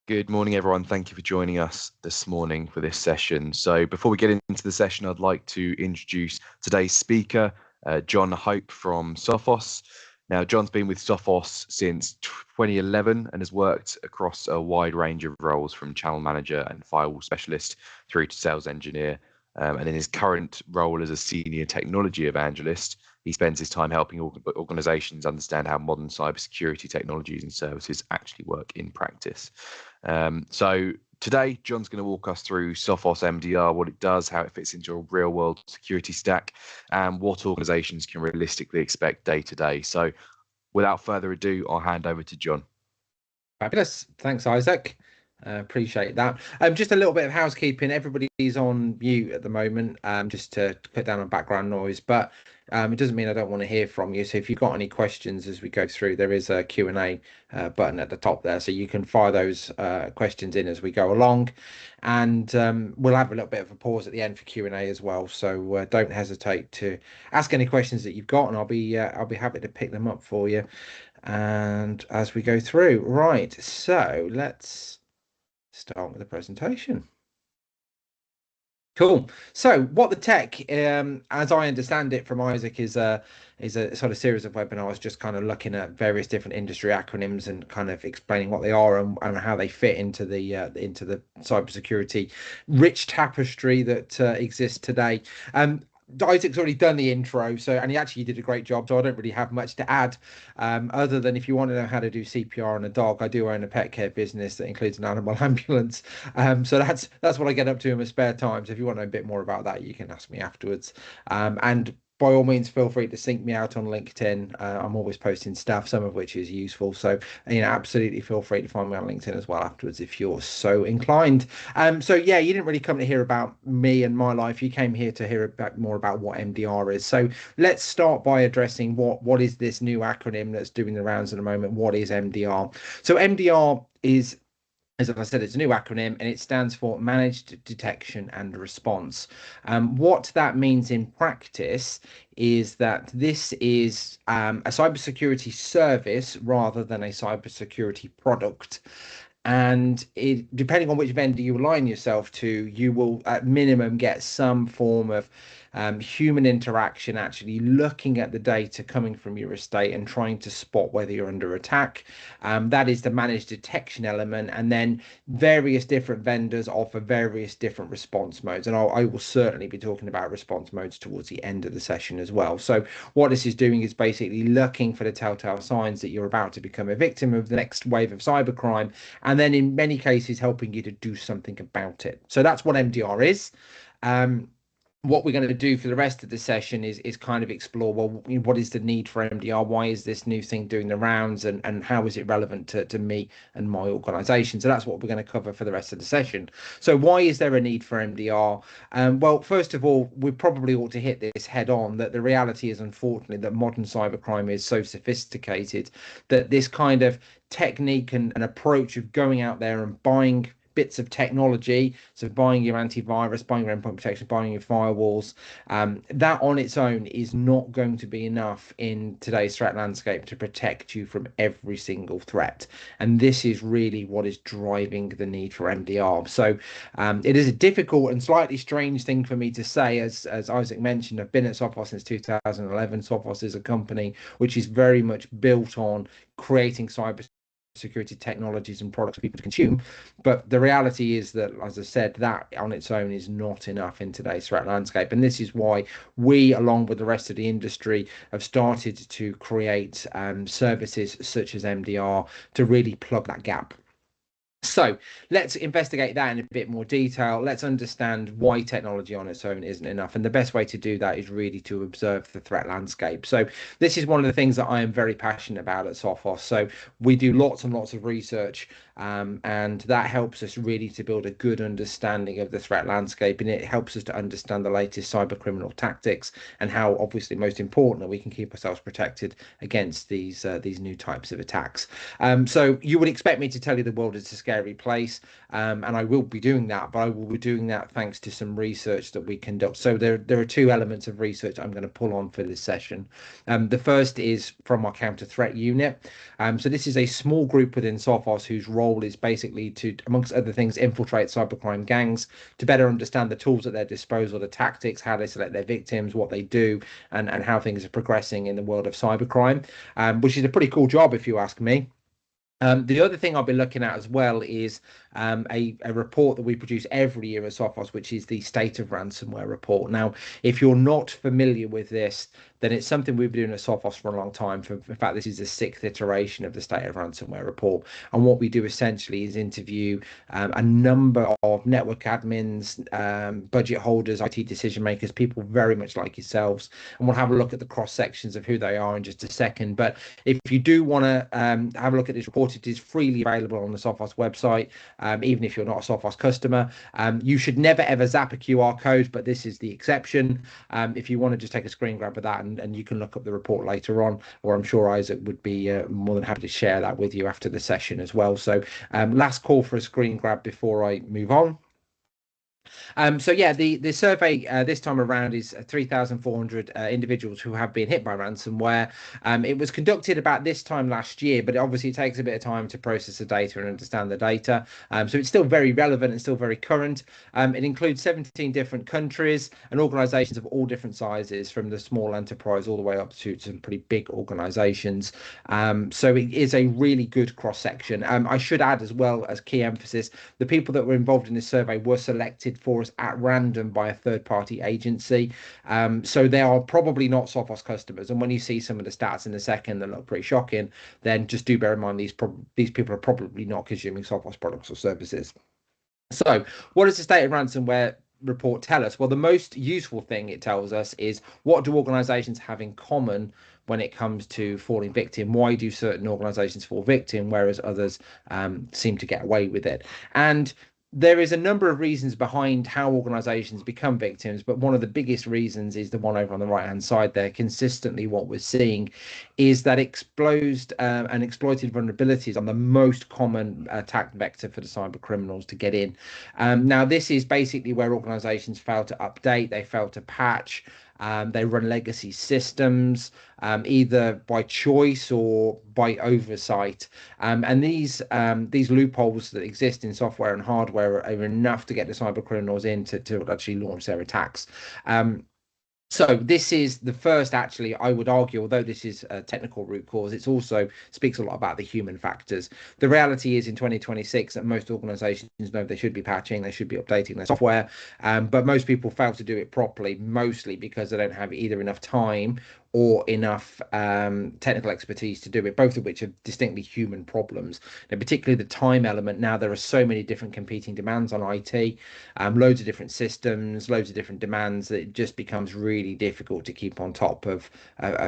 Good morning, everyone. Thank you for joining us this morning for this session. So before we get into the session, I'd like to introduce today's speaker, John Hope from Sophos. Now, John's been with Sophos since 2011 and has worked across a wide range of roles from channel manager and firewall specialist through to sales engineer. And in his current role as a senior technology evangelist, he spends his time helping organizations understand how modern cybersecurity technologies and services actually work in practice. So today, John's going to walk us through Sophos MDR, what it does, how it fits into a real-world security stack, and what organizations can realistically expect day to day. So without further ado, I'll hand over to John. Fabulous. Thanks, Isaac. Appreciate that. Just a little bit of housekeeping. Everybody's on mute at the moment, just to cut down on background noise, but it doesn't mean I don't want to hear from you. So if you've got any questions as we go through, there is a Q&A button at the top there, so you can fire those questions in as we go along. And we'll have a little bit of a pause at the end for Q&A as well. So don't hesitate to ask any questions that you've got, and I'll be happy to pick them up for you. And as we go through, right, so let's start with the presentation. Cool. So what the tech, as I understand it from Isaac, is a sort of series of webinars just kind of looking at various different industry acronyms and kind of explaining what they are and how they fit into the cybersecurity rich tapestry that exists today. Isaac's already done the intro, and he actually did a great job, so I don't really have much to add, other than if you want to know how to do CPR on a dog, I do own a pet care business that includes an animal ambulance, so that's what I get up to in my spare time. So if you want to know a bit more about that, you can ask me afterwards, and by all means, feel free to sync me out on LinkedIn. I'm always posting stuff, some of which is useful. So, absolutely feel free to find me on LinkedIn as well afterwards if you're so inclined. So yeah, you didn't really come to hear about me and my life. You came here to hear more about what MDR is. So let's start by addressing what is this new acronym that's doing the rounds at the moment. What is MDR? So MDR is, as I said, it's a new acronym, and it stands for Managed Detection and Response. What that means in practice is that this is a cybersecurity service rather than a cybersecurity product. And depending on which vendor you align yourself to, you will at minimum get some form of human interaction, actually looking at the data coming from your estate and trying to spot whether you're under attack. That is the managed detection element, and then various different vendors offer various different response modes, and I will certainly be talking about response modes towards the end of the session as well. So what this is doing is basically looking for the telltale signs that you're about to become a victim of the next wave of cybercrime, and then in many cases helping you to do something about it. So that's what MDR is. What we're going to do for the rest of the session is kind of explore, well, what is the need for MDR? Why is this new thing doing the rounds, and how is it relevant to me and my organization? So that's what we're going to cover for the rest of the session. So why is there a need for MDR? Well, first of all, we probably ought to hit this head on, that the reality is, unfortunately, that modern cybercrime is so sophisticated that this kind of technique and approach of going out there and buying bits of technology, so buying your antivirus, buying your endpoint protection, buying your firewalls, that on its own is not going to be enough in today's threat landscape to protect you from every single threat. And this is really what is driving the need for MDR. So it is a difficult and slightly strange thing for me to say. As Isaac mentioned, I've been at Sophos since 2011. Sophos is a company which is very much built on creating cybersecurity technologies and products for people to consume, but the reality is that, as I said, that on its own is not enough in today's threat landscape, and this is why we, along with the rest of the industry, have started to create services such as MDR to really plug that gap. So let's investigate that in a bit more detail. Let's understand why technology on its own isn't enough. And the best way to do that is really to observe the threat landscape. So this is one of the things that I am very passionate about at Sophos. So we do lots and lots of research, and that helps us really to build a good understanding of the threat landscape. And it helps us to understand the latest cyber criminal tactics and how, obviously, most important, we can keep ourselves protected against these new types of attacks. So you would expect me to tell you the world is a scary scary place. And I will be doing that, but I will be doing that thanks to some research that we conduct. So there are two elements of research I'm going to pull on for this session. The first is from our counter threat unit. So this is a small group within Sophos whose role is basically to, amongst other things, infiltrate cybercrime gangs to better understand the tools at their disposal, the tactics, how they select their victims, what they do, and how things are progressing in the world of cybercrime, which is a pretty cool job if you ask me. The other thing I'll be looking at as well is a report that we produce every year at Sophos, which is the State of Ransomware report. Now, if you're not familiar with this, then it's something we've been doing at Sophos for a long time. In fact, this is the sixth iteration of the State of Ransomware report. And what we do essentially is interview a number of network admins, budget holders, IT decision makers, people very much like yourselves. And we'll have a look at the cross sections of who they are in just a second. But if you do want to have a look at this report, it is freely available on the Sophos website, even if you're not a Sophos customer. You should never ever zap a QR code, but this is the exception. If you want to just take a screen grab of that, and you can look up the report later on, or I'm sure Isaac would be more than happy to share that with you after the session as well. So last call for a screen grab before I move on. So yeah, the survey this time around is 3,400 individuals who have been hit by ransomware. It was conducted about this time last year, but obviously it takes a bit of time to process the data and understand the data. So it's still very relevant and still very current. It includes 17 different countries and organizations of all different sizes, from the small enterprise all the way up to some pretty big organizations. So it is a really good cross section. I should add as well, as key emphasis, the people that were involved in this survey were selected for us at random by a third-party agency. So they are probably not Sophos customers. And when you see some of the stats in a second that look pretty shocking, then just do bear in mind these people are probably not consuming Sophos products or services. So what does the State of Ransomware report tell us? Well, the most useful thing it tells us is, what do organizations have in common when it comes to falling victim? Why do certain organizations fall victim, whereas others seem to get away with it? And there is a number of reasons behind how organizations become victims, but one of the biggest reasons is the one over on the right hand side there. Consistently, what we're seeing is that exposed and exploited vulnerabilities are the most common attack vector for the cyber criminals to get in. Now, this is basically where organizations fail to update, they fail to patch, they run legacy systems, either by choice or by oversight. And these loopholes that exist in software and hardware are enough to get the cyber criminals in to actually launch their attacks. So this is the first, actually, I would argue, although this is a technical root cause, it also speaks a lot about the human factors. The reality is in 2026 that most organizations know they should be patching, they should be updating their software, but most people fail to do it properly, mostly because they don't have either enough time or enough technical expertise to do it, both of which are distinctly human problems. Now, particularly the time element. Now, there are so many different competing demands on IT, loads of different systems, loads of different demands, that it just becomes really difficult to keep on top of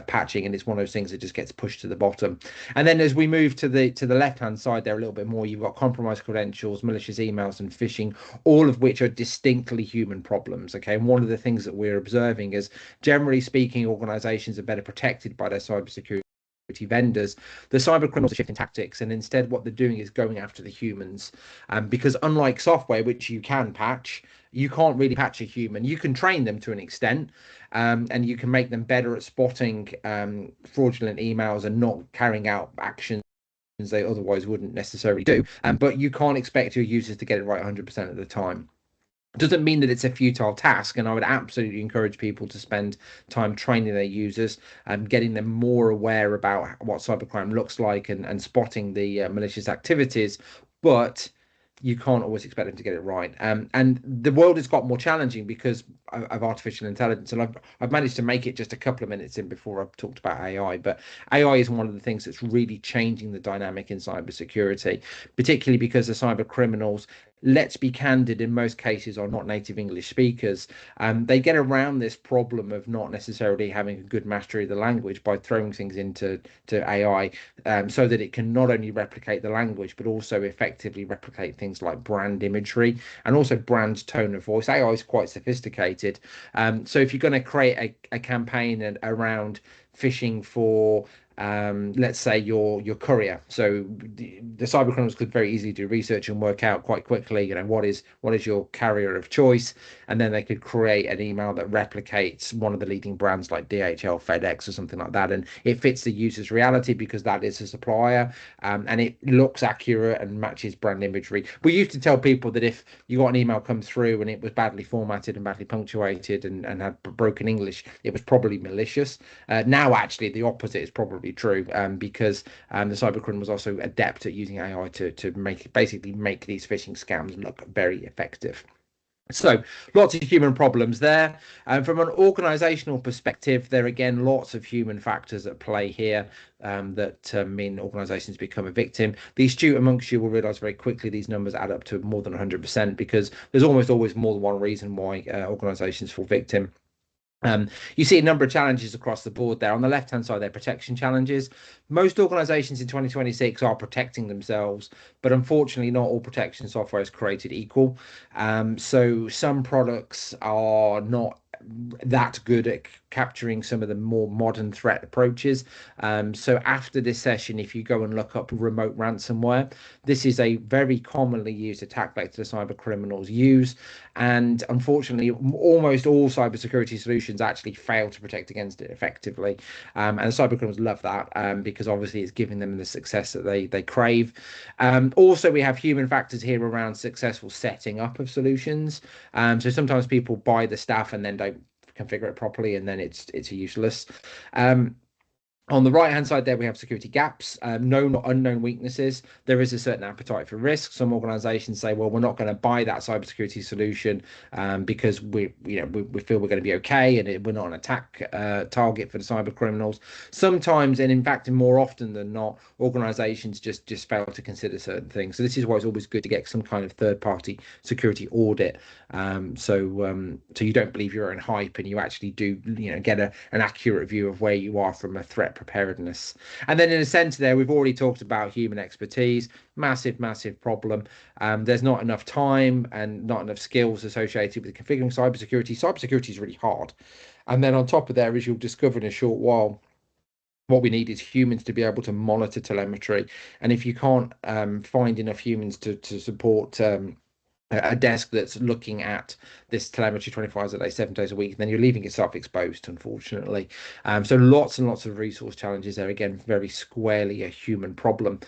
patching, and it's one of those things that just gets pushed to the bottom. And then as we move to the left hand side there a little bit more, you've got compromised credentials, malicious emails, and phishing, all of which are distinctly human problems. Okay, and one of the things that we're observing is, generally speaking, organizations are better protected by their cybersecurity vendors. The cyber criminals are shifting tactics, and instead what they're doing is going after the humans, because unlike software, which you can patch, you can't really patch a human. You can train them to an extent, and you can make them better at spotting fraudulent emails and not carrying out actions they otherwise wouldn't necessarily do, but you can't expect your users to get it right 100% of the time. Doesn't mean that it's a futile task, and I would absolutely encourage people to spend time training their users and getting them more aware about what cybercrime looks like, and spotting the malicious activities, but you can't always expect them to get it right. And the world has got more challenging because of artificial intelligence, and I've managed to make it just a couple of minutes in before I've talked about AI, but AI is one of the things that's really changing the dynamic in cybersecurity, particularly because the cyber criminals, let's be candid, in most cases are not native English speakers. They get around this problem of not necessarily having a good mastery of the language by throwing things into AI, so that it can not only replicate the language but also effectively replicate things like brand imagery and also brand tone of voice. AI is quite sophisticated. So if you're going to create a campaign around phishing for let's say your courier. So the cybercriminals could very easily do research and work out quite quickly, what is your carrier of choice, and then they could create an email that replicates one of the leading brands like DHL, FedEx, or something like that, and it fits the user's reality because that is a supplier, and it looks accurate and matches brand imagery. We used to tell people that if you got an email come through and it was badly formatted and badly punctuated and had broken English, it was probably malicious. Now, actually, the opposite is probably true, because the cybercriminals also adept at using AI to basically make these phishing scams look very effective. So lots of human problems there. And from an organizational perspective, there are again lots of human factors at play here, that mean organizations become a victim. The astute amongst you will realize very quickly these numbers add up to more than 100%, because there's almost always more than one reason why organizations fall victim. You see a number of challenges across the board there. On the left-hand side, they're protection challenges. Most organizations in 2026 are protecting themselves, but unfortunately, not all protection software is created equal. So some products are not that good at capturing some of the more modern threat approaches. So after this session, if you go and look up remote ransomware, this is a very commonly used attack vector cyber criminals use. And unfortunately, almost all cybersecurity solutions actually fail to protect against it effectively. And the cyber criminals love that, because obviously it's giving them the success that they crave. Also, we have human factors here around successful setting up of solutions. So sometimes people buy the stuff and then don't configure it properly, and then it's useless. On the right hand side there, we have security gaps, known or unknown weaknesses. There is a certain appetite for risk. Some organizations say, well, we're not going to buy that cybersecurity solution, because we feel we're going to be okay, and we're not an attack target for the cyber criminals. Sometimes, and in fact, more often than not, organizations just fail to consider certain things. So this is why it's always good to get some kind of third party security audit, so you don't believe your own hype, and you actually do get an accurate view of where you are from a threat preparedness. And then in the center there, we've already talked about human expertise. Massive problem. There's not enough time and not enough skills associated with configuring cybersecurity is really hard. And then on top of there, as you'll discover in a short while, what we need is humans to be able to monitor telemetry. And if you can't find enough humans to support a desk that's looking at this telemetry 24 hours a day, 7 days a week, then you're leaving yourself exposed, unfortunately. So lots and lots of resource challenges there. Again, very squarely a human problem.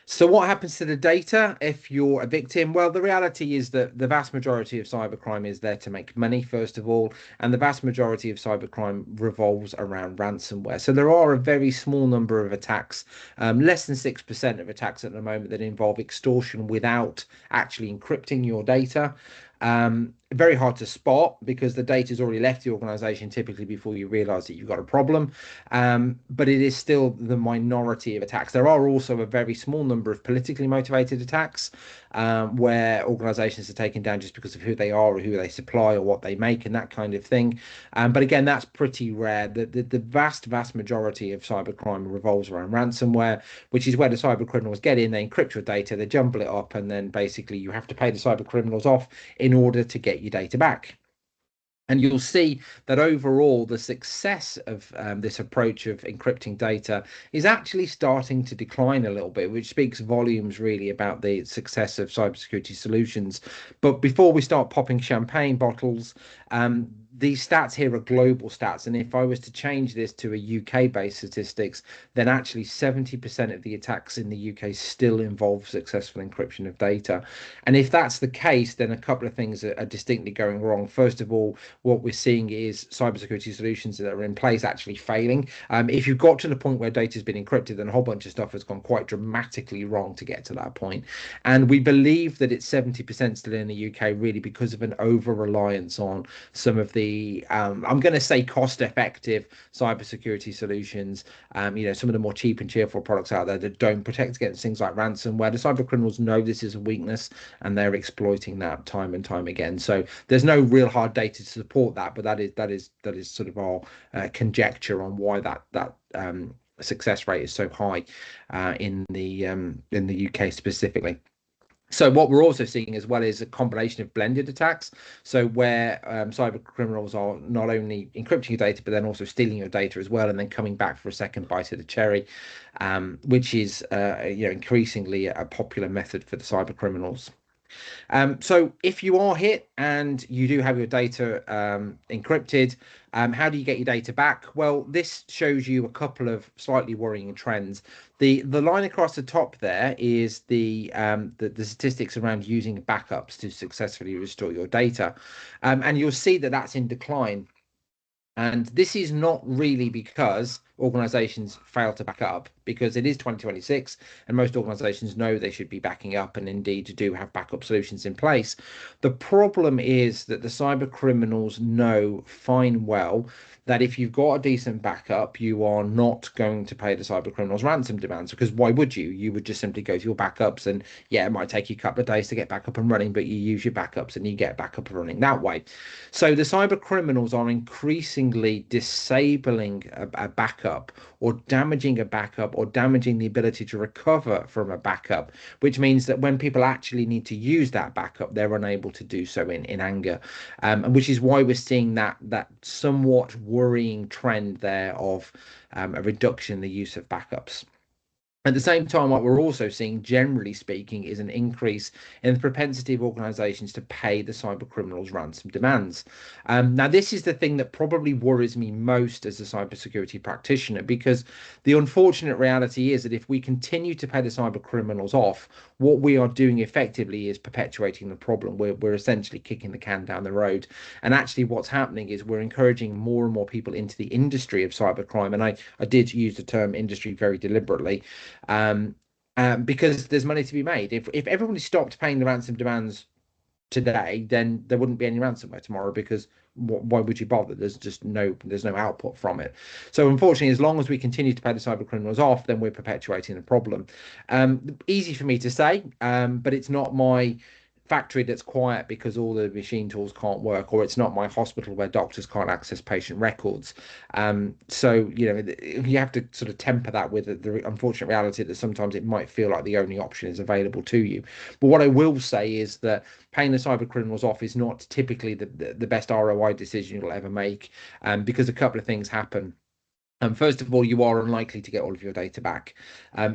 So what happens to the data if you're a victim? Well, the reality is that the vast majority of cybercrime is there to make money, first of all, and the vast majority of cybercrime revolves around ransomware. So there are a very small number of attacks, less than 6% of attacks at the moment, that involve extortion without actually encrypting your data. Very hard to spot because the data's already left the organization typically before you realize that you've got a problem. But it is still the minority of attacks. There are also a very small number of politically motivated attacks, where organizations are taken down just because of who they are or who they supply or what they make and that kind of thing. But again, that's pretty rare. The vast majority of cybercrime revolves around ransomware, which is where the cyber criminals get in, they encrypt your data, they jumble it up, and then basically you have to pay the cyber criminals off in order to get your data back. And you'll see that overall, the success of this approach of encrypting data is actually starting to decline a little bit, which speaks volumes really about the success of cybersecurity solutions. But before we start popping champagne bottles, these stats here are global stats. And if I was to change this to a UK-based statistics, then actually 70% of the attacks in the UK still involve successful encryption of data. And if that's the case, then a couple of things are distinctly going wrong. First of all, what we're seeing is cybersecurity solutions that are in place actually failing. If you've got to the point where data has been encrypted, then a whole bunch of stuff has gone quite dramatically wrong to get to that point. And we believe that it's 70% still in the UK, really because of an over-reliance on some of the I'm going to say cost-effective cybersecurity solutions. Some of the more cheap and cheerful products out there that don't protect against things like ransomware. The cyber criminals know this is a weakness, and they're exploiting that time and time again. So there's no real hard data to support that, but that is sort of our conjecture on why that success rate is so high in the UK specifically. So what we're also seeing as well is a combination of blended attacks. So where cyber criminals are not only encrypting your data, but then also stealing your data as well, and then coming back for a second bite of the cherry, which is increasingly a popular method for the cyber criminals. So if you are hit and you do have your data encrypted, how do you get your data back? Well, this shows you a couple of slightly worrying trends. The line across the top there is the statistics around using backups to successfully restore your data, and you'll see that that's in decline. And this is not really because organizations fail to back up, because it is 2026 and most organizations know they should be backing up and indeed do have backup solutions in place. The problem is that the cyber criminals know fine well that if you've got a decent backup, you are not going to pay the cyber criminals ransom demands, because why would you? You would just simply go to your backups, and yeah, it might take you a couple of days to get back up and running, but you use your backups and you get back up and running that way. So the cyber criminals are increasingly disabling a backup, or damaging a backup, or damaging the ability to recover from a backup, which means that when people actually need to use that backup, they're unable to do so in anger, and which is why we're seeing that somewhat worrying trend there of a reduction in the use of backups. At the same time, what we're also seeing, generally speaking, is an increase in the propensity of organizations to pay the cyber criminals ransom demands. Now, this is the thing that probably worries me most as a cybersecurity practitioner, because the unfortunate reality is that if we continue to pay the cyber criminals off, what we are doing effectively is perpetuating the problem. We're essentially kicking the can down the road. And actually, what's happening is we're encouraging more and more people into the industry of cybercrime. And I did use the term industry very deliberately, um, because there's money to be made. If everybody stopped paying the ransom demands today, then there wouldn't be any ransomware tomorrow, because why would you bother? There's no output from it. So unfortunately, as long as we continue to pay the cyber criminals off, then we're perpetuating the problem. Easy for me to say, but it's not my factory that's quiet because all the machine tools can't work, or it's not my hospital where doctors can't access patient records. So you have to sort of temper that with the unfortunate reality that sometimes it might feel like the only option is available to you. But what I will say is that paying the cyber criminals off is not typically the best ROI decision you'll ever make, because a couple of things happen. First of all, you are unlikely to get all of your data back.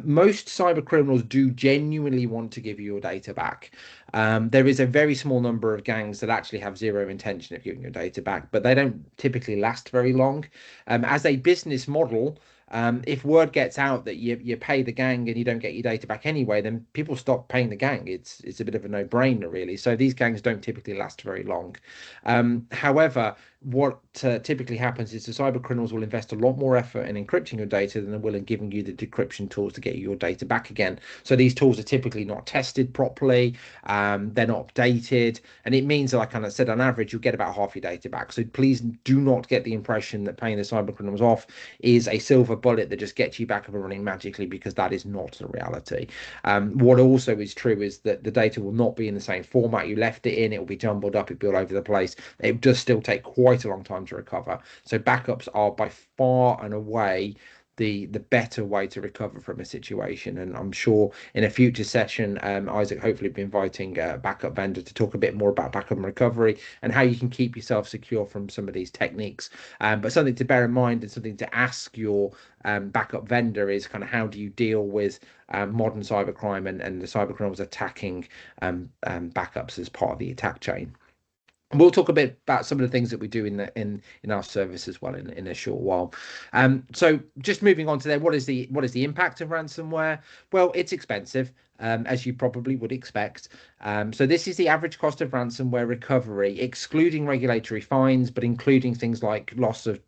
Most cyber criminals do genuinely want to give you your data back. There is a very small number of gangs that actually have zero intention of giving your data back, but they don't typically last very long. As a business model, if word gets out that you pay the gang and you don't get your data back anyway, then people stop paying the gang. It's a bit of a no-brainer, really. So these gangs don't typically last very long. However, what typically happens is the cyber criminals will invest a lot more effort in encrypting your data than they will in giving you the decryption tools to get your data back again. So these tools are typically not tested properly, they're not updated, and it means that, like I kind of said, on average you'll get about half your data back. So please do not get the impression that paying the cyber criminals off is a silver bullet that just gets you back up and running magically, because that is not the reality. What also is true is that the data will not be in the same format you left it in. It will be jumbled up, it'll be all over the place. It does still take quite a long time to recover. So backups are by far and away the better way to recover from a situation. And I'm sure in a future session, Isaac hopefully be inviting a backup vendor to talk a bit more about backup and recovery and how you can keep yourself secure from some of these techniques. But something to bear in mind and something to ask your backup vendor is kind of how do you deal with modern cybercrime and the cyber criminals attacking backups as part of the attack chain. We'll talk a bit about some of the things that we do in our service as well in a short while. So just moving on to there, what is the impact of ransomware? Well, it's expensive, as you probably would expect. So this is the average cost of ransomware recovery, excluding regulatory fines, but including things like loss of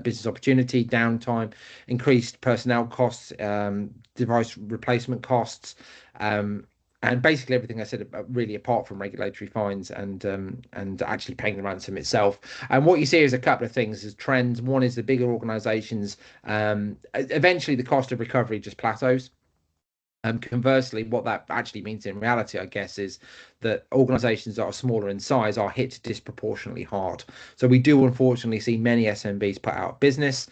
business opportunity, downtime, increased personnel costs, device replacement costs. And basically everything I said, really apart from regulatory fines and actually paying the ransom itself. And what you see is a couple of things as trends. One is the bigger organizations, eventually the cost of recovery just plateaus. Conversely, what that actually means in reality, I guess, is that organizations that are smaller in size are hit disproportionately hard. So we do unfortunately see many SMBs put out of business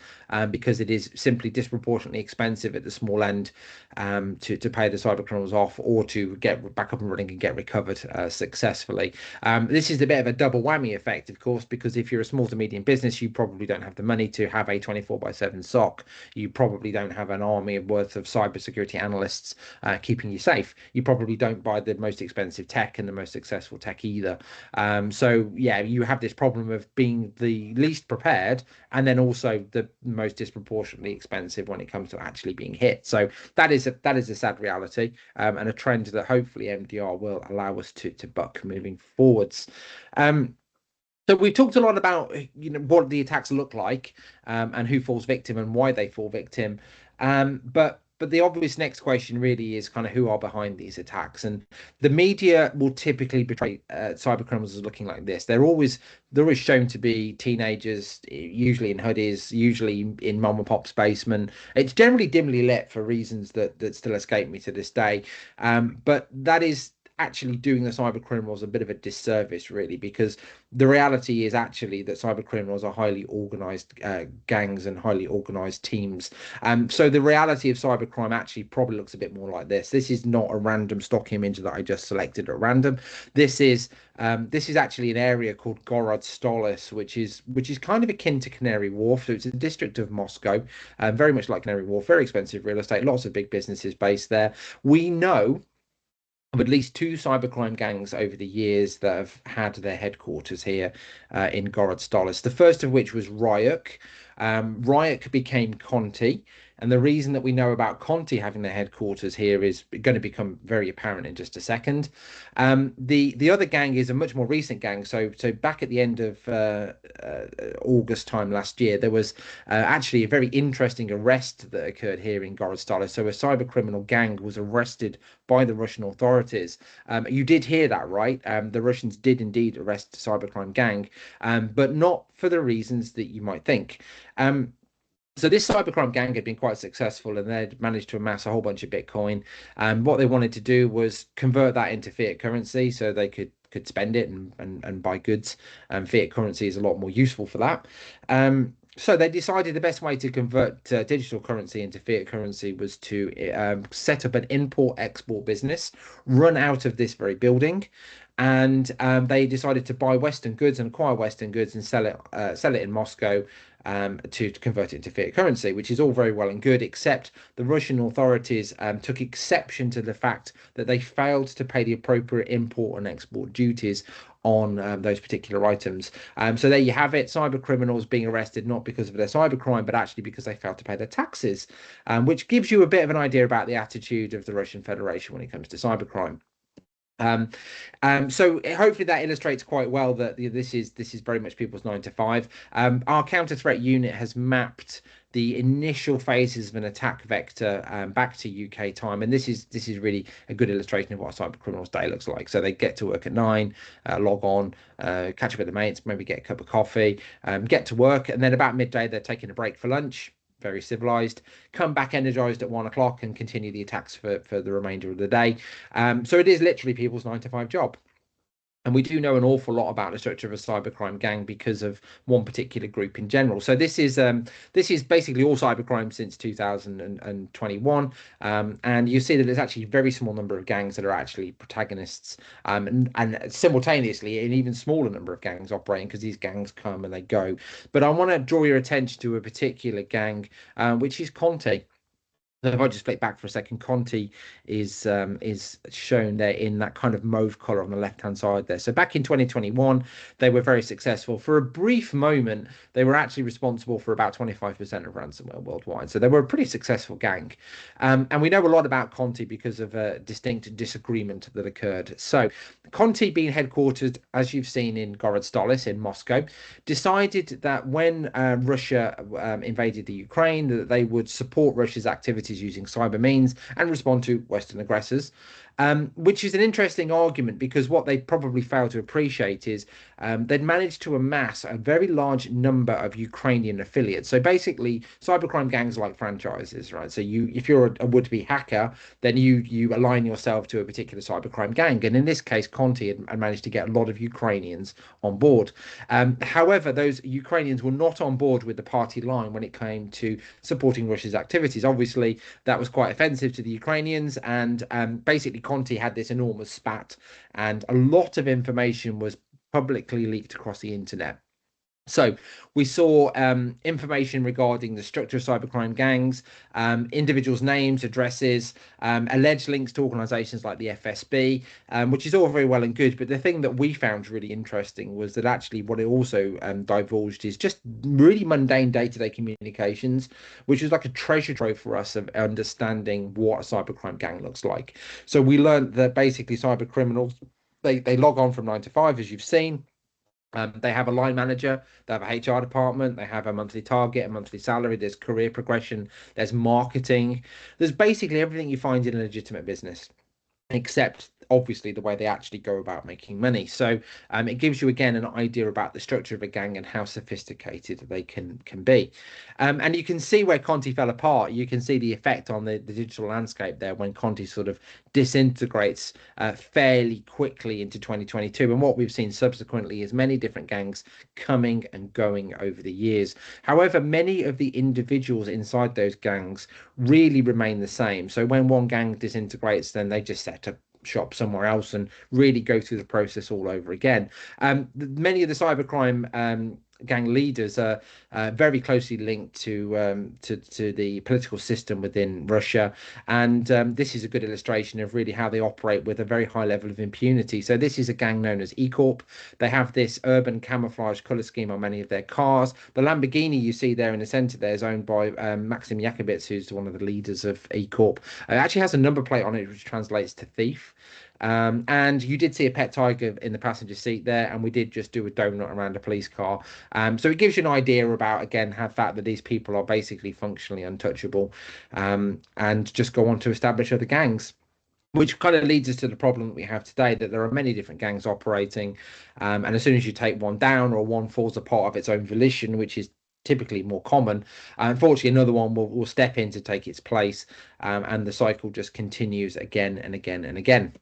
because it is simply disproportionately expensive at the small end to pay the cyber criminals off or to get back up and running and get recovered successfully. This is a bit of a double whammy effect, of course, because if you're a small to medium business, you probably don't have the money to have a 24/7 SOC. You probably don't have an army worth of cybersecurity analysts keeping you safe. You probably don't buy the most expensive tech and the most successful tech either. So yeah, you have this problem of being the least prepared and then also the most disproportionately expensive when it comes to actually being hit. So that is a sad reality, and a trend that hopefully MDR will allow us to buck moving forwards. So we've talked a lot about what the attacks look like, and who falls victim and why they fall victim. But the obvious next question really is kind of who are behind these attacks, and the media will typically portray cyber criminals as looking like this. They're always shown to be teenagers, usually in hoodies, usually in mom and pop's basement. It's generally dimly lit for reasons that still escape me to this day, but that is actually doing the cyber criminals a bit of a disservice, really, because the reality is actually that cyber criminals are highly organized gangs and highly organized teams. So the reality of cybercrime actually probably looks a bit more like this. This is not a random stock image that I just selected at random. This is actually an area called Gorod Stolis, which is kind of akin to Canary Wharf. So it's a district of Moscow, very much like Canary Wharf, very expensive real estate, lots of big businesses based there. We know of at least two cybercrime gangs over the years that have had their headquarters here in Gorod Stolis. The first of which was Ryuk. Ryuk became Conti. And the reason that we know about Conti having their headquarters here is going to become very apparent in just a second. The other gang is a much more recent gang. So back at the end of August time last year, there was actually a very interesting arrest that occurred here in Gorod. So a cyber criminal gang was arrested by the Russian authorities. You did hear that, right? The Russians did indeed arrest a cybercrime gang, but not for the reasons that you might think. So this cybercrime gang had been quite successful, and they'd managed to amass a whole bunch of Bitcoin. What they wanted to do was convert that into fiat currency so they could spend it and buy goods. Fiat currency is a lot more useful for that. So they decided the best way to convert digital currency into fiat currency was to set up an import-export business, run out of this very building, and they decided to buy Western goods and acquire Western goods and sell it in Moscow to convert it into fiat currency, which is all very well and good, except the Russian authorities took exception to the fact that they failed to pay the appropriate import and export duties on those particular items. So there you have it, cyber criminals being arrested not because of their cybercrime, but actually because they failed to pay their taxes, which gives you a bit of an idea about the attitude of the Russian Federation when it comes to cybercrime. So hopefully that illustrates quite well that this is very much people's 9 to 5. Our counter threat unit has mapped the initial phases of an attack vector back to UK time, and this is really a good illustration of what a cyber criminal's day looks like. So they get to work at 9, log on, catch up with the mates, maybe get a cup of coffee, get to work, and then about midday they're taking a break for lunch. Very civilized, come back energized at 1 o'clock and continue the attacks for the remainder of the day. So it is literally people's 9 to 5 job. And we do know an awful lot about the structure of a cybercrime gang because of one particular group in general. So this is basically all cybercrime since 2021, and you see that there's actually a very small number of gangs that are actually protagonists, and simultaneously an even smaller number of gangs operating because these gangs come and they go. But I want to draw your attention to a particular gang, which is Conte. So if I just flick back for a second, Conti is shown there in that kind of mauve color on the left-hand side there. So back in 2021, they were very successful. For a brief moment, they were actually responsible for about 25% of ransomware worldwide. So they were a pretty successful gang. And we know a lot about Conti because of a distinct disagreement that occurred. So Conti, being headquartered, as you've seen, in Gorod Stolis in Moscow, decided that when Russia invaded the Ukraine, that they would support Russia's activities using cyber means and respond to Western aggressors. which is an interesting argument because what they probably fail to appreciate is they'd managed to amass a very large number of Ukrainian affiliates. So basically, cybercrime gangs are like franchises, right? So if you're a would-be hacker, then you align yourself to a particular cybercrime gang. And in this case, Conti had managed to get a lot of Ukrainians on board. However, those Ukrainians were not on board with the party line when it came to supporting Russia's activities. Obviously, that was quite offensive to the Ukrainians, and basically Conti had this enormous spat, and a lot of information was publicly leaked across the internet. So we saw information regarding the structure of cybercrime gangs, individuals' names, addresses, alleged links to organizations like the FSB, which is all very well and good. But the thing that we found really interesting was that actually what it also divulged is just really mundane day-to-day communications, which was like a treasure trove for us of understanding what a cybercrime gang looks like. So we learned that basically cyber criminals, they log on from 9 to 5, as you've seen. They have a line manager, they have a HR department, they have a monthly target, a monthly salary, there's career progression, there's marketing. There's basically everything you find in a legitimate business, except obviously the way they actually go about making money. So it gives you again an idea about the structure of a gang and how sophisticated they can be. And you can see where Conti fell apart. You can see the effect on the digital landscape there when Conti sort of disintegrates fairly quickly into 2022. And what we've seen subsequently is many different gangs coming and going over the years. However, many of the individuals inside those gangs really remain the same. So when one gang disintegrates, then they just set up shop somewhere else and really go through the process all over again. Many of the cybercrime gang leaders are very closely linked to the political system within Russia, and this is a good illustration of really how they operate with a very high level of impunity. So this is a gang known as E Corp. They have this urban camouflage color scheme on many of their cars. The Lamborghini you see there in the center there is owned by Maxim Yakubits, who's one of the leaders of E Corp. It actually has a number plate on it which translates to thief. And you did see a pet tiger in the passenger seat there, and we did just do a donut around a police car. So it gives you an idea about, again, how the fact that these people are basically functionally untouchable, and just go on to establish other gangs. Which kind of leads us to the problem that we have today, that there are many different gangs operating, and as soon as you take one down or one falls apart of its own volition, which is typically more common, unfortunately another one will step in to take its place, and the cycle just continues again and again and again.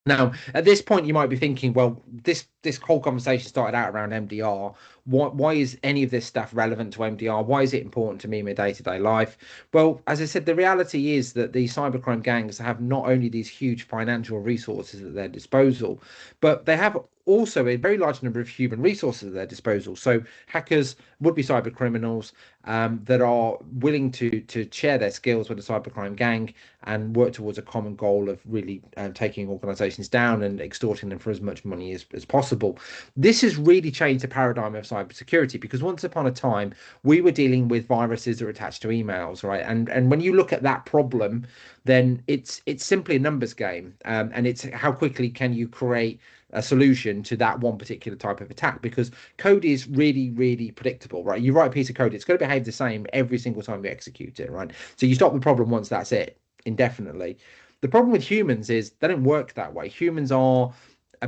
Now, at this point, you might be thinking, well, this whole conversation started out around MDR. Why is any of this stuff relevant to MDR? Why is it important to me in my day-to-day life? Well, as I said, the reality is that the cybercrime gangs have not only these huge financial resources at their disposal, but they have also a very large number of human resources at their disposal. So hackers, would-be cyber criminals, that are willing to share their skills with a cybercrime gang and work towards a common goal of really taking organizations down and extorting them for as much money as possible. This has really changed the paradigm of cybersecurity, because once upon a time we were dealing with viruses that are attached to emails, right? And when you look at that problem, then it's simply a numbers game, and it's how quickly can you create a solution to that one particular type of attack, because code is really, really predictable, right? You write a piece of code, it's going to behave the same every single time you execute it, right? So you stop the problem once, that's it, indefinitely. The problem with humans is they don't work that way. Humans are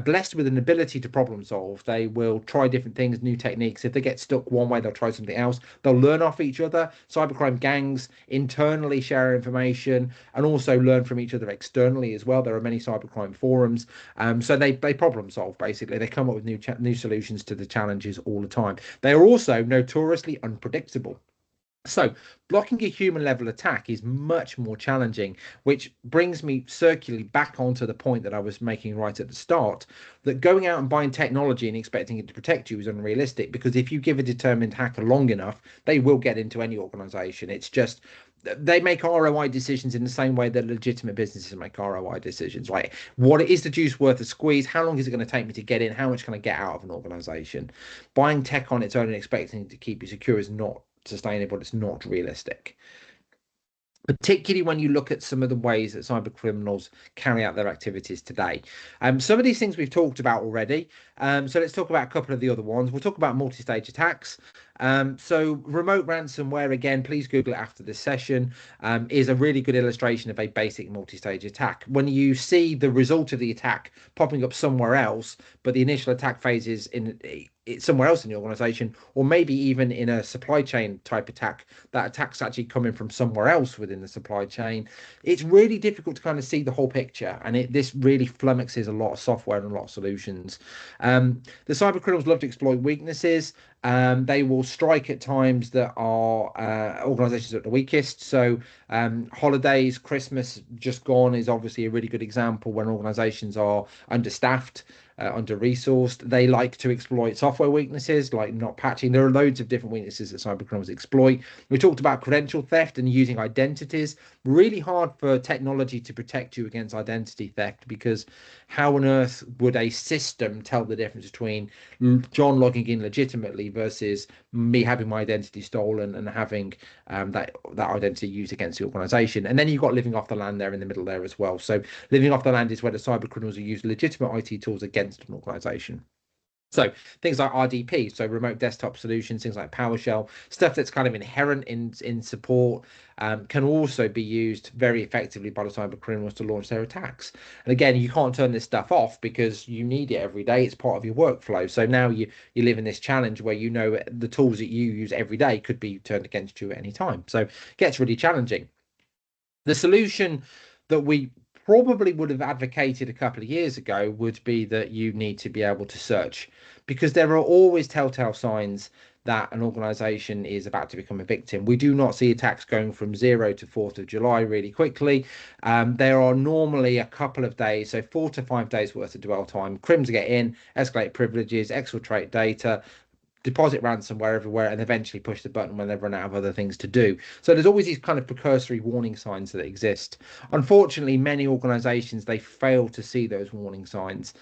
blessed with an ability to problem solve. They will try different things, new techniques. If they get stuck one way, they'll try something else. They'll learn off each other. Cybercrime gangs internally share information and also learn from each other externally as well. There are many cybercrime forums. So they problem solve, basically. They come up with new solutions to the challenges all the time. They are also notoriously unpredictable. So blocking a human level attack is much more challenging, which brings me circularly back onto the point that I was making right at the start, that going out and buying technology and expecting it to protect you is unrealistic, because if you give a determined hacker long enough, they will get into any organization. It's just they make ROI decisions in the same way that legitimate businesses make ROI decisions. Like, what is the juice worth a squeeze? How long is it going to take me to get in? How much can I get out of an organization? Buying tech on its own and expecting it to keep you secure is not sustainable. It's not realistic. particularly when you look at some of the ways that cyber criminals carry out their activities today. Some of these things we've talked about already. So let's talk about a couple of the other ones. We'll talk about multi-stage attacks. So remote ransomware, again, please Google it after this session, is a really good illustration of a basic multi-stage attack. When you see the result of the attack popping up somewhere else, but the initial attack phase is it's somewhere else in the organization, or maybe even in a supply chain type attack, that attack's actually coming from somewhere else within the supply chain. It's really difficult to kind of see the whole picture, and this really flummoxes a lot of software and a lot of solutions. The cyber criminals love to exploit weaknesses. They will strike at times that are organizations at the weakest. So holidays, Christmas just gone is obviously a really good example when organizations are understaffed, under-resourced. They like to exploit software weaknesses like not patching. There are loads of different weaknesses that cybercriminals exploit. We talked about credential theft and using identities. Really hard for technology to protect you against identity theft, because how on earth would a system tell the difference between John logging in legitimately versus me having my identity stolen and having that identity used against the organization? And then you've got living off the land there in the middle there as well. So living off the land is where the cyber criminals will use legitimate IT tools against an organization. So things like RDP, so remote desktop solutions, things like PowerShell, stuff that's kind of inherent in support, can also be used very effectively by the cyber criminals to launch their attacks. And again, you can't turn this stuff off because you need it every day. It's part of your workflow. So now you live in this challenge where the tools that you use every day could be turned against you at any time. So it gets really challenging. The solution that we probably would have advocated a couple of years ago would be that you need to be able to search, because there are always telltale signs that an organization is about to become a victim. We do not see attacks going from 0 to 4th of July really quickly. There are normally a couple of days, so 4 to 5 days worth of dwell time. Crims get in, escalate privileges, exfiltrate data, deposit ransomware everywhere, and eventually push the button when they've run out of other things to do. So there's always these kind of precursory warning signs that exist. Unfortunately, many organizations, they fail to see those warning signs.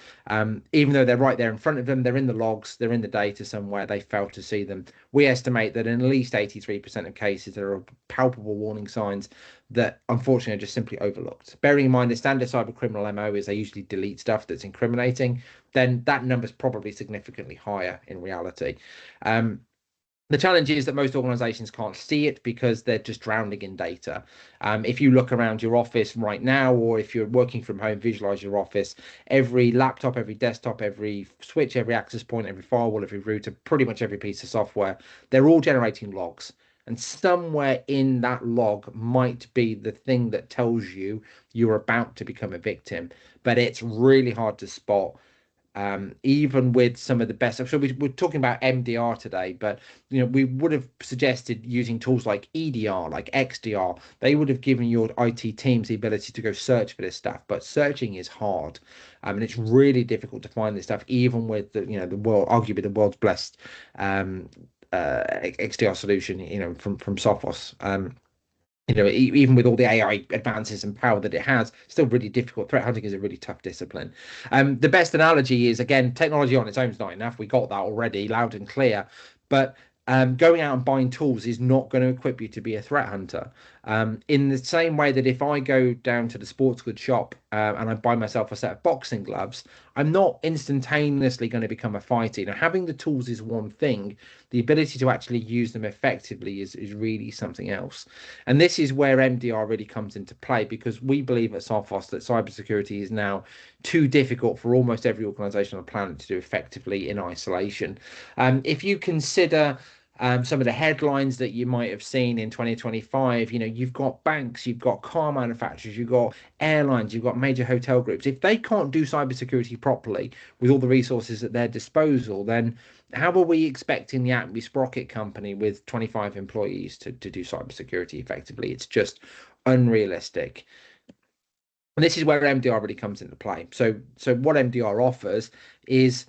Even though they're right there in front of them, they're in the logs, they're in the data somewhere, they fail to see them. We estimate that in at least 83% of cases, there are palpable warning signs that unfortunately are just simply overlooked. Bearing in mind the standard cyber criminal MO is they usually delete stuff that's incriminating, then that number is probably significantly higher in reality. The challenge is that most organizations can't see it because they're just drowning in data. If you look around your office right now, or if you're working from home, visualize your office, every laptop, every desktop, every switch, every access point, every firewall, every router, pretty much every piece of software, they're all generating logs. And somewhere in that log might be the thing that tells you you're about to become a victim. But it's really hard to spot, even with some of the best. So we're talking about MDR today, but we would have suggested using tools like EDR, like XDR. They would have given your IT teams the ability to go search for this stuff, but searching is hard. And it's really difficult to find this stuff, even with the arguably the world's best XDR solution, from Sophos. Even with all the AI advances and power that it has, still really difficult. Threat hunting is a really tough discipline. The best analogy is, again, technology on its own is not enough. We got that already, loud and clear. But going out and buying tools is not going to equip you to be a threat hunter. In the same way that if I go down to the sports goods shop and I buy myself a set of boxing gloves, I'm not instantaneously going to become a fighter. Having the tools is one thing. The ability to actually use them effectively is really something else. And this is where MDR really comes into play, because we believe at Sophos that cybersecurity is now too difficult for almost every organization on the planet to do effectively in isolation. If you consider some of the headlines that you might have seen in 2025, you've got banks, you've got car manufacturers, you've got airlines, you've got major hotel groups. If they can't do cybersecurity properly with all the resources at their disposal, then how are we expecting the Acme Sprocket company with 25 employees to do cybersecurity effectively? It's just unrealistic. And this is where MDR really comes into play. So what MDR offers is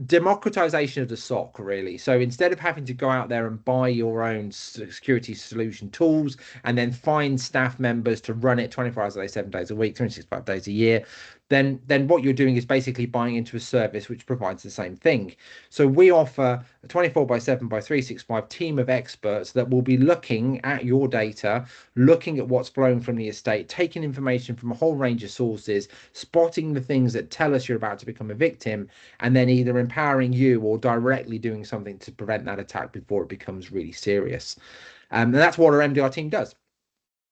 democratization of the SOC, really. So instead of having to go out there and buy your own security solution tools and then find staff members to run it 24 hours a day, 7 days a week, 365 days a year, then what you're doing is basically buying into a service which provides the same thing. So we offer a 24/7 by 365 team of experts that will be looking at your data, looking at what's flowing from the estate, taking information from a whole range of sources, spotting the things that tell us you're about to become a victim, and then either empowering you or directly doing something to prevent that attack before it becomes really serious. And that's what our MDR team does.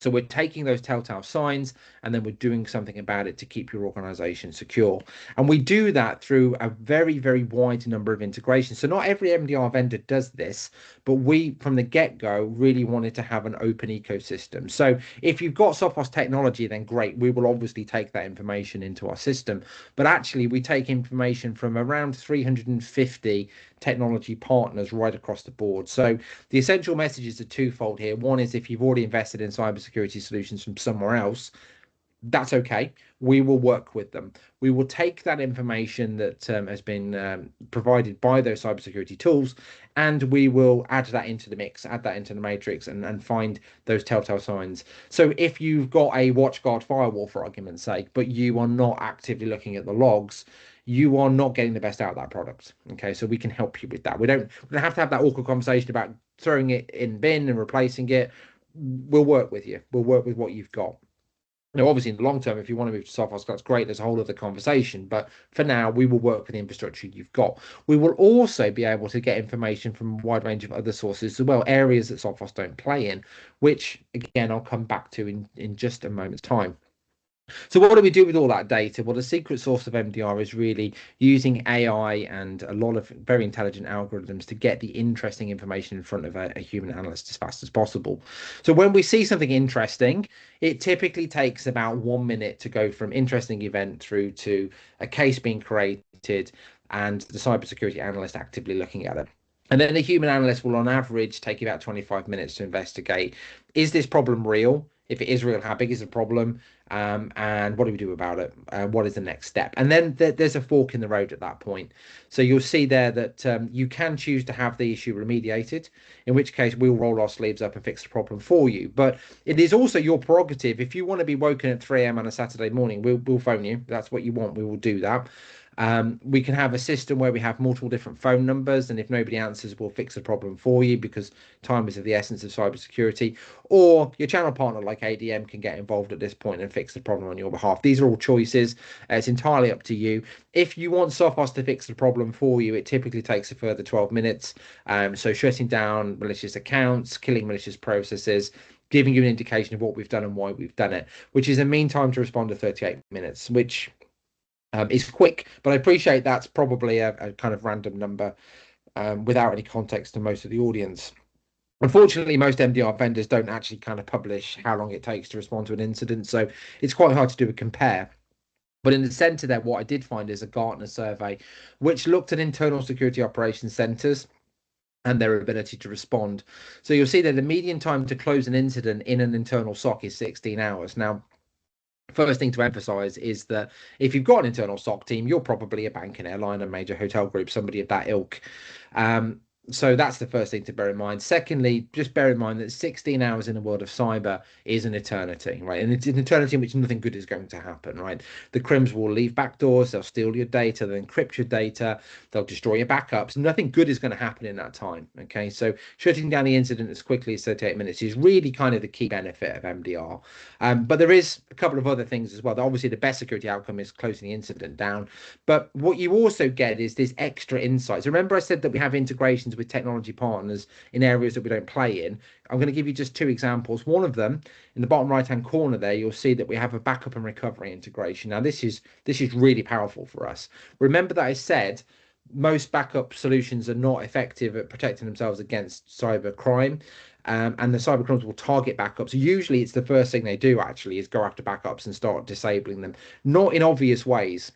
So we're taking those telltale signs and then we're doing something about it to keep your organization secure. And we do that through a very, very wide number of integrations. So not every MDR vendor does this, but we, from the get-go, really wanted to have an open ecosystem. So if you've got Sophos technology, then great. We will obviously take that information into our system. But actually, we take information from around 350 technology partners right across the board. So the essential messages are twofold here. One is if you've already invested in cybersecurity solutions from somewhere else, that's okay. We will work with them. We will take that information that has been provided by those cybersecurity tools, and we will add that into the mix, add that into the matrix, and find those telltale signs. So if you've got a WatchGuard firewall, for argument's sake, but you are not actively looking at the logs, you are not getting the best out of that product. Okay, so we can help you with that. We don't have to have that awkward conversation about throwing it in bin and replacing it. We'll work with you. We'll work with what you've got. Now, obviously, in the long term, if you want to move to Sophos, that's great. There's a whole other conversation. But for now, we will work with the infrastructure you've got. We will also be able to get information from a wide range of other sources as well, areas that Sophos don't play in, which, again, I'll come back to in just a moment's time. So what do we do with all that data? Well, the secret sauce of MDR is really using AI and a lot of very intelligent algorithms to get the interesting information in front of a human analyst as fast as possible. So when we see something interesting, it typically takes about 1 minute to go from interesting event through to a case being created and the cybersecurity analyst actively looking at it. And then the human analyst will, on average, take about 25 minutes to investigate. Is this problem real? If it is real, how big is the problem? And what do we do about it? What is the next step? And then there's a fork in the road at that point. So you'll see there that you can choose to have the issue remediated, in which case we'll roll our sleeves up and fix the problem for you. But it is also your prerogative. If you want to be woken at 3 a.m. on a Saturday morning, we'll phone you. That's what you want. We will do that. We can have a system where we have multiple different phone numbers, and if nobody answers, we'll fix the problem for you because time is of the essence of cybersecurity. Or your channel partner like ADM can get involved at this point and fix the problem on your behalf. These are all choices. It's entirely up to you. If you want Sophos to fix the problem for you, it typically takes a further 12 minutes. So shutting down malicious accounts, killing malicious processes, giving you an indication of what we've done and why we've done it, which is a mean time to respond to 38 minutes, which is quick, but I appreciate that's probably a kind of random number without any context to most of the audience. Unfortunately, most MDR vendors don't actually kind of publish how long it takes to respond to an incident, so it's quite hard to do a compare. But in the center there, what I did find is a Gartner survey, which looked at internal security operations centers and their ability to respond. So you'll see that the median time to close an incident in an internal SOC is 16 hours. Now, first thing to emphasize is that if you've got an internal SOC team, you're probably a bank, an airline, a major hotel group, somebody of that ilk. So that's the first thing to bear in mind. Secondly, just bear in mind that 16 hours in the world of cyber is an eternity, right? And it's an eternity in which nothing good is going to happen, right? The crims will leave backdoors, they'll steal your data, they'll encrypt your data, they'll destroy your backups. Nothing good is going to happen in that time, okay? So shutting down the incident as quickly as 38 minutes is really kind of the key benefit of MDR. But there is a couple of other things as well. Obviously, the best security outcome is closing the incident down. But what you also get is this extra insights. Remember I said that we have integrations with technology partners in areas that we don't play in. I'm going to give you just two examples. One of them, in the bottom right hand corner there, you'll see that we have a backup and recovery integration. Now this is really powerful for us. Remember that I said most backup solutions are not effective at protecting themselves against cyber crime. And the cyber criminals will target backups. Usually it's the first thing they do actually is go after backups and start disabling them, not in obvious ways.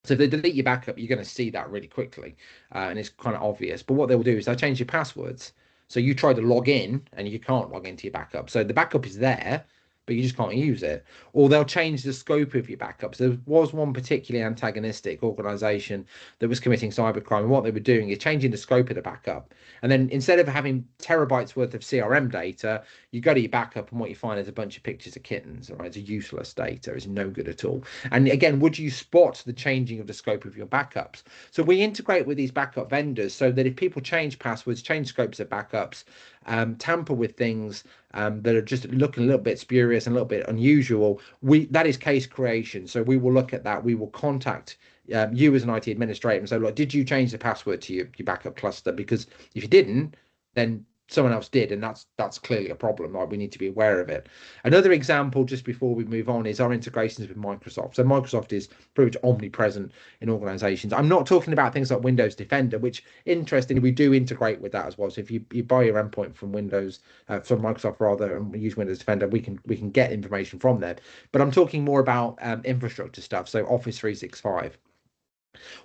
So if they delete your backup, you're going to see that really quickly, and it's kind of obvious. But what they will do is they'll change your passwords. So you try to log in, and you can't log into your backup. So the backup is there, but you just can't use it. Or they'll change the scope of your backups. There was one particularly antagonistic organization that was committing cybercrime, and what they were doing is changing the scope of the backup. And then instead of having terabytes worth of CRM data, you go to your backup, and what you find is a bunch of pictures of kittens. All right, it's useless data. It's no good at all. And again, would you spot the changing of the scope of your backups? So we integrate with these backup vendors so that if people change passwords, change scopes of backups, tamper with things that are just looking a little bit spurious and a little bit unusual, that is case creation. So we will look at that. We will contact you as an IT administrator and say, look, did you change the password to your backup cluster? Because if you didn't, then someone else did, and that's clearly a problem. Like, we need to be aware of it. Another example, just before we move on, is our integrations with Microsoft. So Microsoft is pretty much omnipresent in organizations. I'm not talking about things like Windows Defender, which interestingly we do integrate with that as well. So if you buy your endpoint from Windows, from Microsoft rather, and use Windows Defender, we can get information from there. But I'm talking more about infrastructure stuff, so Office 365.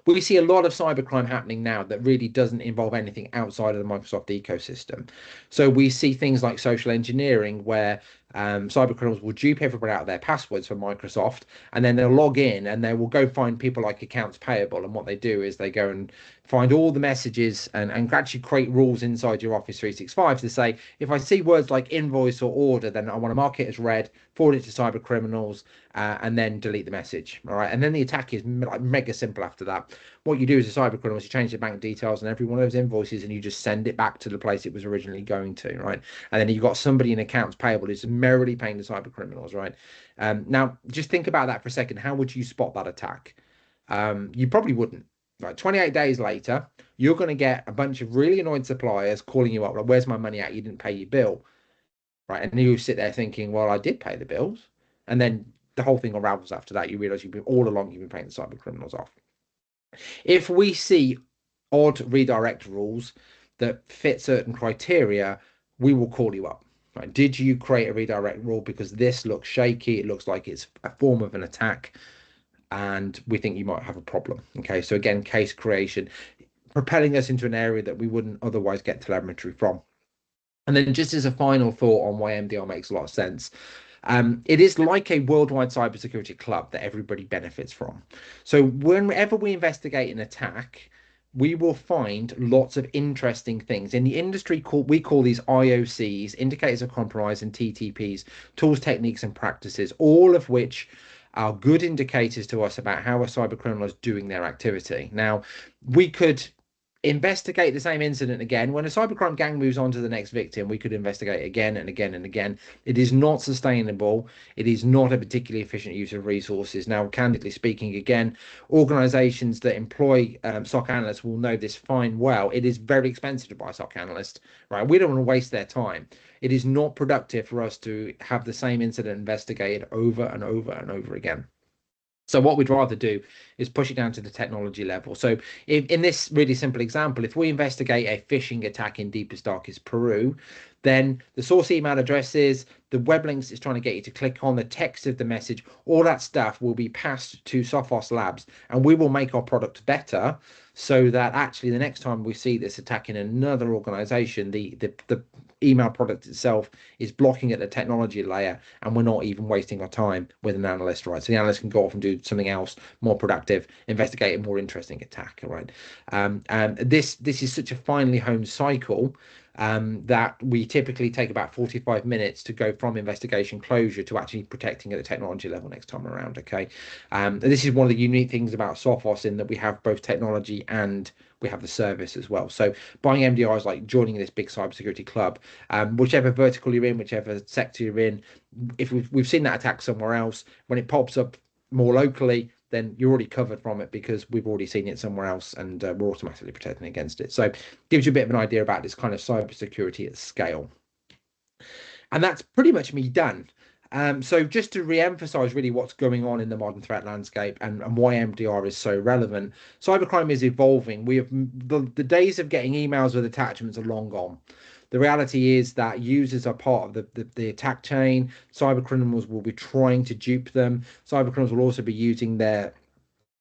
We see a lot of cybercrime happening now that really doesn't involve anything outside of the Microsoft ecosystem. So we see things like social engineering, where cybercriminals will dupe everybody out of their passwords for Microsoft, and then they'll log in and they will go find people like accounts payable. And what they do is they go and find all the messages and actually create rules inside your Office 365 to say, if I see words like invoice or order, then I want to mark it as red, forward it to cyber criminals, and then delete the message. All right. And then the attack is like mega simple after that. What you do as a cyber criminal is you change the bank details and every one of those invoices, and you just send it back to the place it was originally going to. Right. And then you've got somebody in accounts payable who's merrily paying the cyber criminals. Right. Now, just think about that for a second. How would you spot that attack? You probably wouldn't. Like 28 days later, you're going to get a bunch of really annoyed suppliers calling you up, like, where's my money at? You didn't pay your bill. Right. And you sit there thinking, well, I did pay the bills. And then the whole thing unravels after that. You realize you've been all along, you've been paying the cyber criminals off. If we see odd redirect rules that fit certain criteria, we will call you up. Right. Did you create a redirect rule because this looks shaky? It looks like it's a form of an attack, and we think you might have a problem. Okay, so again, case creation, propelling us into an area that we wouldn't otherwise get telemetry from. And then just as a final thought on why MDR makes a lot of sense, it is like a worldwide cybersecurity club that everybody benefits from. So whenever we investigate an attack, we will find lots of interesting things. In the industry, we call these IOCs, indicators of compromise, and TTPs, tools, techniques, and practices, all of which are good indicators to us about how a cyber criminal is doing their activity. Now, we could investigate the same incident again. When a cybercrime gang moves on to the next victim, we could investigate again and again and again. It is not sustainable. It is not a particularly efficient use of resources. Now, candidly speaking, again, organizations that employ SOC analysts will know this fine well. It is very expensive to buy a SOC analyst, right? We don't want to waste their time. It is not productive for us to have the same incident investigated over and over and over again. So what we'd rather do is push it down to the technology level. So in this really simple example, if we investigate a phishing attack in deepest, darkest Peru, then the source email addresses, the web links it's trying to get you to click on, the text of the message, all that stuff will be passed to Sophos Labs, and we will make our product better so that actually the next time we see this attack in another organization, the email product itself is blocking at the technology layer, and we're not even wasting our time with an analyst, right? So the analyst can go off and do something else more productive, investigate a more interesting attack, right? And this is such a finely honed cycle that we typically take about 45 minutes to go from investigation closure to actually protecting at the technology level next time around. Okay, this is one of the unique things about Sophos, in that we have both technology and we have the service as well. So buying MDR is like joining this big cybersecurity club. Whichever vertical you're in, whichever sector you're in, if we've seen that attack somewhere else, when it pops up more locally, then you're already covered from it because we've already seen it somewhere else, and we're automatically protecting against it. So it gives you a bit of an idea about this kind of cybersecurity at scale. And that's pretty much me done. So just to re-emphasize really what's going on in the modern threat landscape and why MDR is so relevant, cybercrime is evolving. We have the days of getting emails with attachments are long gone. The reality is that users are part of the attack chain. Cyber criminals will be trying to dupe them. Cyber criminals will also be using their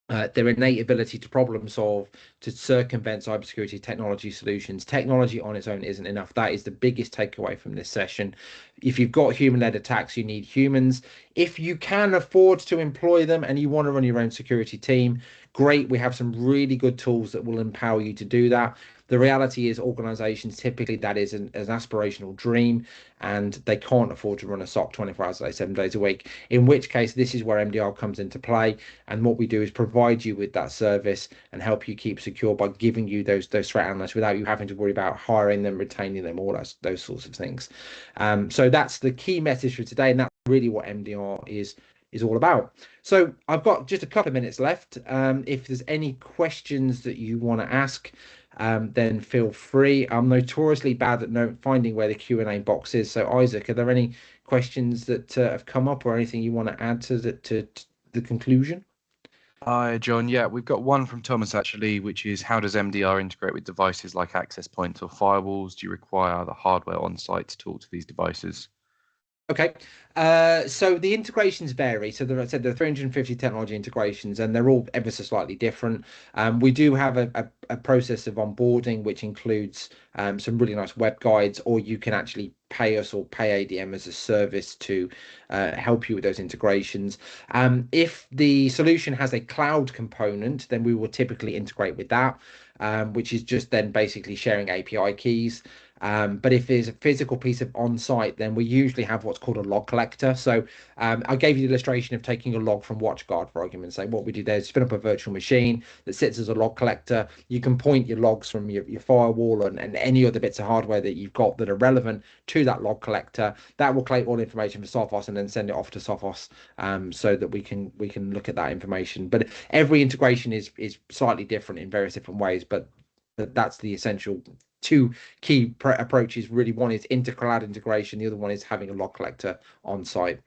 their innate ability to problem solve, to circumvent cybersecurity technology solutions. Technology on its own isn't enough. That is the biggest takeaway from this session. If you've got human-led attacks, you need humans. If you can afford to employ them and you want to run your own security team, great. We have some really good tools that will empower you to do that. The reality is organizations typically that is an aspirational dream, and they can't afford to run a SOC 24 hours a day, 7 days a week, in which case this is where MDR comes into play. And what we do is provide you with that service and help you keep secure by giving you those threat analysts without you having to worry about hiring them, retaining them, all those sorts of things. So that's the key message for today, and that's really what MDR is all about. So I've got just a couple of minutes left. If there's any questions that you want to ask, then feel free. I'm notoriously bad at finding where the Q&A box is. So Isaac, are there any questions that have come up or anything you want to add to the conclusion? Hi, John. Yeah, we've got one from Thomas actually, which is how does MDR integrate with devices like access points or firewalls? Do you require the hardware on site to talk to these devices? Okay, so the integrations vary. So I said there are 350 technology integrations, and they're all ever so slightly different. We do have a process of onboarding, which includes some really nice web guides, or you can actually pay us or pay ADM as a service to help you with those integrations. If the solution has a cloud component, then we will typically integrate with that, which is just then basically sharing API keys. But if there's a physical piece of on-site, then we usually have what's called a log collector. So I gave you the illustration of taking a log from WatchGuard, for argument's sake. What we do there is spin up a virtual machine that sits as a log collector. You can point your logs from your firewall and any other bits of hardware that you've got that are relevant to that log collector. That will collect all information for Sophos and then send it off to Sophos, so that we can look at that information. But every integration is slightly different in various different ways, but that's the essential two key approaches really. One is inter-cloud integration, the other one is having a log collector on site.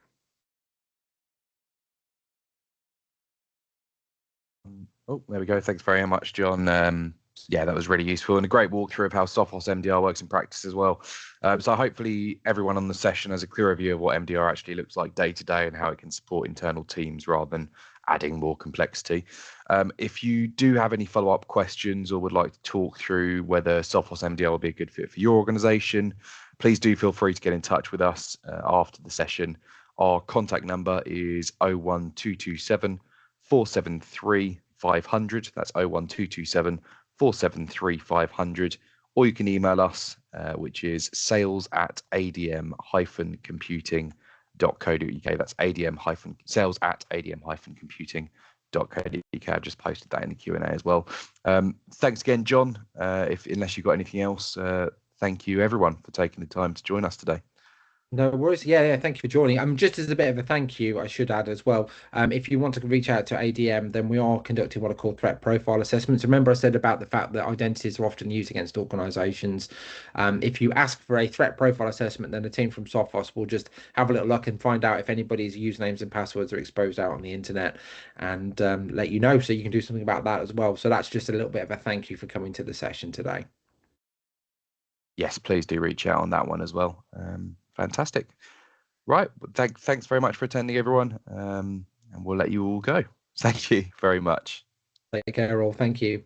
Oh, there we go. Thanks very much, John. Yeah, that was really useful and a great walkthrough of how Sophos MDR works in practice as well. So hopefully everyone on the session has a clearer view of what MDR actually looks like day to day and how it can support internal teams rather than adding more complexity. If you do have any follow-up questions or would like to talk through whether Sophos MDR will be a good fit for your organization, please do feel free to get in touch with us after the session. Our contact number is 01227 473 500. That's 01227 473 500. Or you can email us, which is sales@adm-computing.co.uk. That's sales@adm-computing.co.uk. I've just posted that in the Q&A as well. Thanks again, John. Unless you've got anything else, thank you everyone for taking the time to join us today. No worries. Yeah, thank you for joining. Just as a bit of a thank you, I should add as well, if you want to reach out to ADM, then we are conducting what are called threat profile assessments. Remember I said about the fact that identities are often used against organizations. If you ask for a threat profile assessment, then the team from Sophos will just have a little look and find out if anybody's usernames and passwords are exposed out on the internet, and let you know, so you can do something about that as well. So that's just a little bit of a thank you for coming to the session today. Yes, please do reach out on that one as well. Fantastic. Right. Thanks very much for attending, everyone. And we'll let you all go. Thank you very much. Take care all. Thank you.